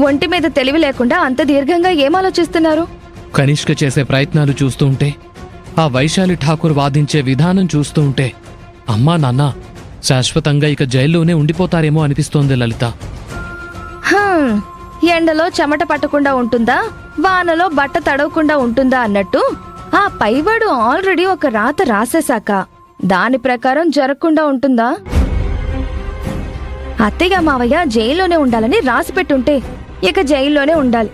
ఒంటి మీద తెలివి లేకుండా అంత దీర్ఘంగా ఏం ఆలోచిస్తున్నారు? కనిష్క చేసే ప్రయత్నాలు చూస్తూ ఉంటే, ఆ వైశాలి ఠాకూర్ వాదించే విధానం చూస్తూ ఉంటే అమ్మా నాన్న శాశ్వతంగా ఇక జైల్లోనే ఉండిపోతారేమో అనిపిస్తోంది లలిత. ఎండలో చెమట పట్టకుండా ఉంటుందా, వానలో బట్ట తడవకుండా ఉంటుందా అన్నట్టు ఆ పైవాడు ఆల్రెడీ ఒక రాత రాసేశాక దాని ప్రకారం జరగకుండా ఉంటుందా? అత్తయ్య మావయ్య జైల్లోనే ఉండాలని రాసిపెట్టుంటే ఇక జైల్లోనే ఉండాలి.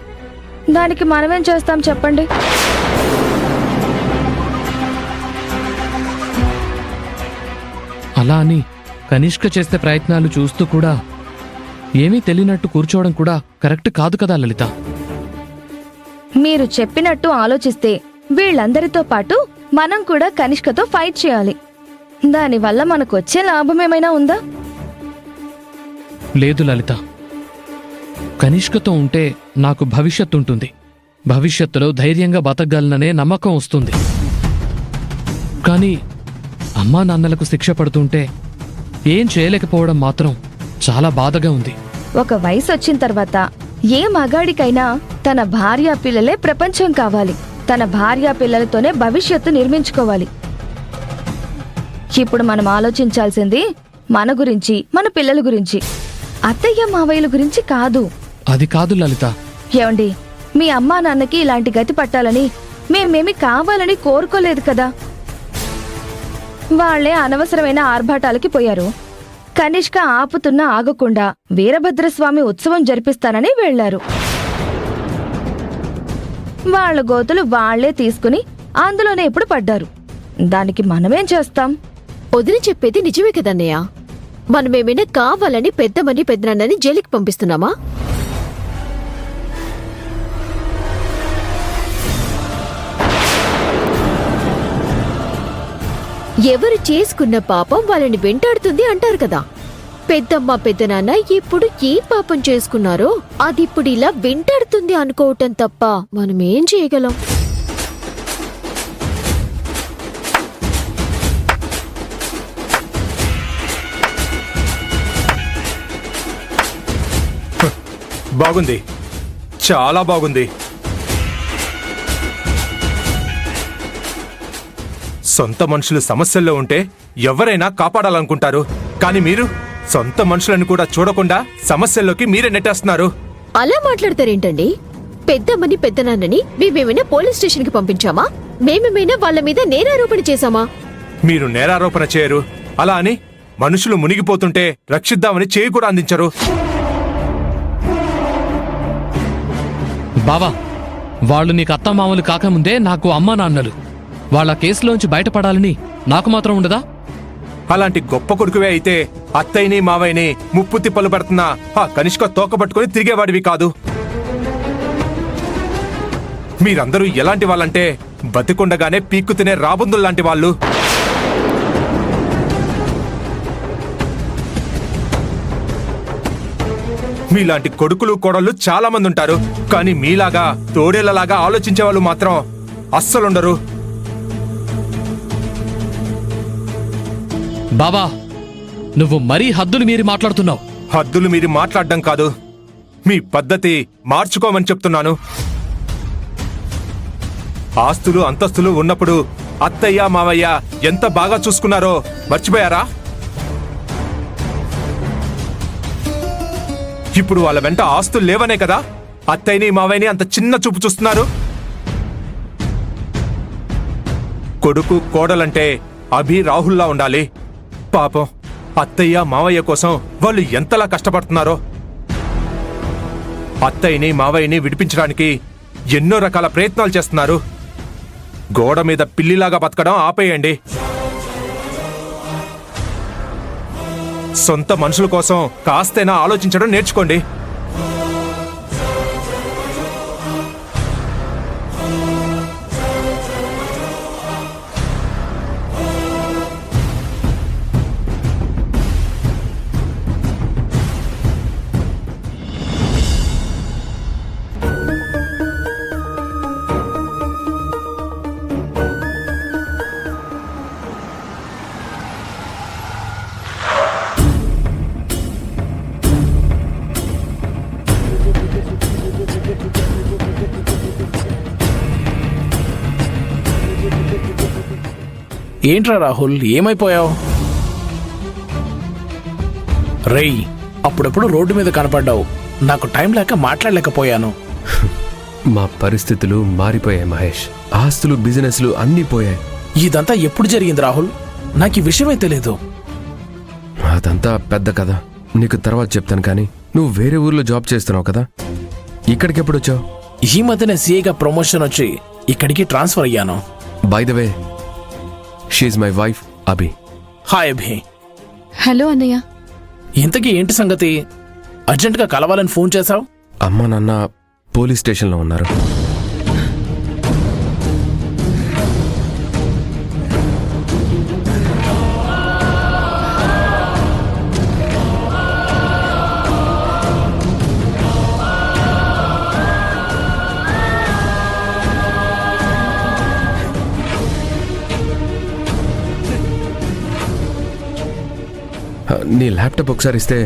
దానికి మనమేం చేస్తాం చెప్పండి? అలా అని కనిష్క చేసే ప్రయత్నాలు చూస్తూ కూడా ఏమీ తెలియనట్టు కూర్చోవడం కూడా కరెక్ట్ కాదు కదా లలిత. మీరు చెప్పినట్టు ఆలోచిస్తే వీళ్ళందరితో పాటు మనం కూడా కనిష్కతో ఫైట్ చేయాలి. దానివల్ల మనకొచ్చే లాభమేమైనా ఉందా? లేదు లలిత, కనిష్కతో ఉంటే నాకు భవిష్యత్తు ఉంటుంది. భవిష్యత్తులో ధైర్యంగా బతకగలననే నమ్మకం వస్తుంది. కానీ అమ్మా నాన్నలకు శిక్ష పడుతుంటే ఏం చేయలేకపోవడం మాత్రం చాలా బాధగా ఉంది. ఒక వయసు వచ్చిన తర్వాత ఏ మగాడికైనా తన భార్యా పిల్లలే ప్రపంచం కావాలి. తన భార్యా పిల్లలతోనే భవిష్యత్తు నిర్మించుకోవాలి. ఇప్పుడు మనం ఆలోచించాల్సింది మన గురించి, మన పిల్లల గురించి, అత్తయ్య మావయ్యల గురించి కాదు. అది కాదు లలిత. ఏమండి, మీ అమ్మా నాన్నకి ఇలాంటి గతి పట్టాలని మేమేమి కావాలని కోరుకోలేదు కదా. వాళ్లే అనవసరమైన ఆర్భాటాలకి పోయారు. కనిష్క ఆపుతున్నా ఆగకుండా వీరభద్రస్వామి ఉత్సవం జరిపిస్తానని వెళ్లారు. వాళ్ల గోతులు వాళ్లే తీసుకుని అందులోనే ఇప్పుడు పడ్డారు. దానికి మనమేం చేస్తాం? వదిలి చెప్పేది నిజమే కదన్నయ్య. మనమేమైనా కావాలని పెద్దమని పెద్దనాన్నని జైలుకి పంపిస్తున్నామా? ఎవరు చేసుకున్న పాపం వాళ్ళని వెంటాడుతుంది అంటారు కదా. పెద్దమ్మ పెద్దనాన్న ఇప్పుడు ఏం పాపం చేసుకున్నారో అది ఇప్పుడు ఇలా వెంటాడుతుంది అనుకోవటం తప్ప మనమేం చేయగలం? బాగుంది, చాలా బాగుంది. సొంత మనుషులు సమస్యల్లో ఉంటే ఎవరైనా కాపాడాలనుకుంటారు. కానీ మీరు సొంత మనుషులను కూడా చూడకుండా సమస్యల్లోకి మీరే నెట్టేస్తున్నారు. అలా మాట్లాడతారేంటండి? పెద్దమ్మని పెద్దనాన్నని మేమేమైనా పోలీస్ స్టేషన్ కి పంపించామా? మేమేమైనా వాళ్ళ మీద నేరారోపణ చేశామా? మీరు నేరారోపణ చేయరు. అలా అని మనుషులు మునిగిపోతుంటే రక్షిద్దామని చేయి కూడా అందించరు. బావా, వాళ్ళు నీకు అత్తమామలు కాకముందే నాకు అమ్మా నాన్నలు. వాళ్ళ కేసులోంచి బయటపడాలని నాకు మాత్రం ఉండదా? అలాంటి గొప్ప కొడుకువే అయితే అత్తయ్యని మావయ్యని ముప్పు తిప్పలు పెడుతున్నా ఆ కనిష్క తోకబట్టుకుని తిరిగేవాడివి కాదు. మీరందరూ ఎలాంటి వాళ్ళంటే బతికుండగానే పీక్కు తినే రాబందుల్లాంటి వాళ్ళు. మీలాంటి కొడుకులు కోడళ్ళు చాలా మంది ఉంటారు. కానీ మీలాగా తోడేళ్లలాగా ఆలోచించే వాళ్ళు మాత్రం అస్సలుండరు. బావా, నువ్వు మరీ హద్దులు మీరి మాట్లాడుతున్నావు. హద్దులు మీరి మాట్లాడడం కాదు, మీ పద్ధతి మార్చుకోమని చెప్తున్నాను. ఆస్తులు అంతస్తులు ఉన్నప్పుడు అత్తయ్య మావయ్య ఎంత బాగా చూసుకున్నారో మర్చిపోయారా? ఇప్పుడు వాళ్ళ వెంట ఆస్తులు లేవనే కదా అత్తయ్యని మావయ్యని అంత చిన్న చూపు చూస్తున్నారు. కొడుకు కోడలంటే అభి రాహుల్లా ఉండాలి. పాపం అత్తయ్య మావయ్య కోసం వాళ్ళు ఎంతలా కష్టపడుతున్నారో. అత్తయ్యని మావయ్యని విడిపించడానికి ఎన్నో రకాల ప్రయత్నాలు చేస్తున్నారు. గోడ మీద పిల్లిలాగా బతకడం ఆపేయండి. సొంత మనుషుల కోసం కాస్తైనా ఆలోచించడం నేర్చుకోండి. ఏంట్రా రాహుల్, ఏమైపోయావు? రేయ్, అప్పుడప్పుడు రోడ్డు మీద కనపడ్డావు. నాకు టైం లేక మాట్లాడలేకపోయాను. మా పరిస్థితులు మారిపోయాయి మహేష్. ఆస్తులు, బిజినెస్లు అన్నీ పోయాయి. ఇదంతా ఎప్పుడు జరిగింది రాహుల్? నాకు ఈ విషయమే తెలీదు. అదంతా పెద్ద కథ, నీకు తర్వాత చెప్తాను. కానీ నువ్వు వేరే ఊర్లో జాబ్ చేస్తున్నావు కదా, ఇక్కడికి ఎప్పుడు వచ్చావు? ఈ మధ్యనే సీఏగా ప్రమోషన్ వచ్చి ఇక్కడికి ట్రాన్స్ఫర్ అయ్యాను. By the way, she's my wife Abhi. Hi Abhi. Hello అన్నయ్య. ఇంతకీ ఏంటి సంగతి? అర్జెంటుగా కలవాలని ఫోన్ చేశావు? అమ్మ నాన్న పోలీస్ స్టేషన్లో ఉన్నారు. నీ ల్యాప్టాప్ ఒకసారి ఇస్తే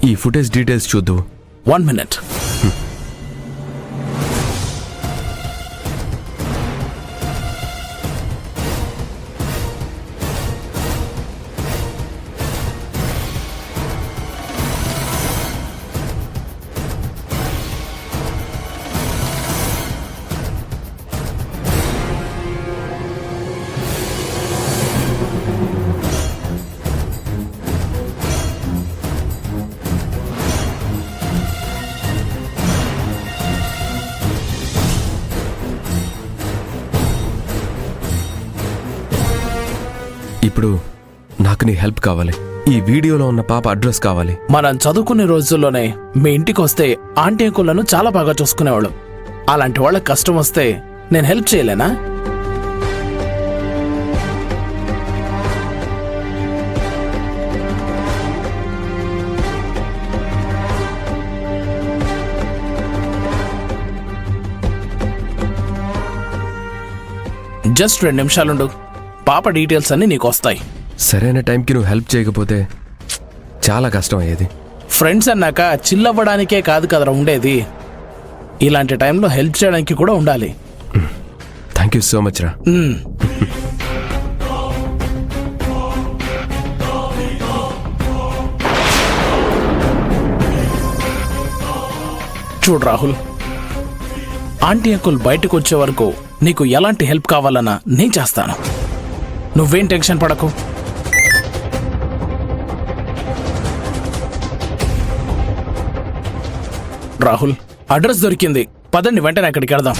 ఈ ఫుటేజ్ డీటెయిల్స్ చూద్దు. 1 minute. ఇప్పుడు నాకు నీ హెల్ప్ కావాలి. ఈ వీడియోలో ఉన్న పాప అడ్రస్ కావాలి. మనం చదువుకునే రోజుల్లోనే మీ ఇంటికి వస్తే ఆంటీ అంకులను చాలా బాగా చూసుకునేవాళ్ళు. అలాంటి వాళ్ళకి కష్టం వస్తే నేను హెల్ప్ చేయలేనా? జస్ట్ 2 నిమిషాలుండు, పాప డీటెయిల్స్ అన్ని నీకు వస్తాయి. సరైన టైంకి నువ్వు హెల్ప్ చేయకపోతే చాలా కష్టం అయ్యేది. ఫ్రెండ్స్ అన్నాక చిల్ అవ్వడానికే కాదు కదరా ఉండేది, ఇలాంటి టైంలో హెల్ప్ చేయడానికి కూడా ఉండాలి. థ్యాంక్ యూ సో మచ్ రా. చూడు రాహుల్, ఆంటీ అంకుల్ బయటకు వచ్చే వరకు నీకు ఎలాంటి హెల్ప్ కావాలన్నా నేను చేస్తాను. నువ్వేం టెన్షన్ పడకు. రాహుల్, అడ్రస్ దొరికింది, పదండి వెంటనే అక్కడికి వెళదాం.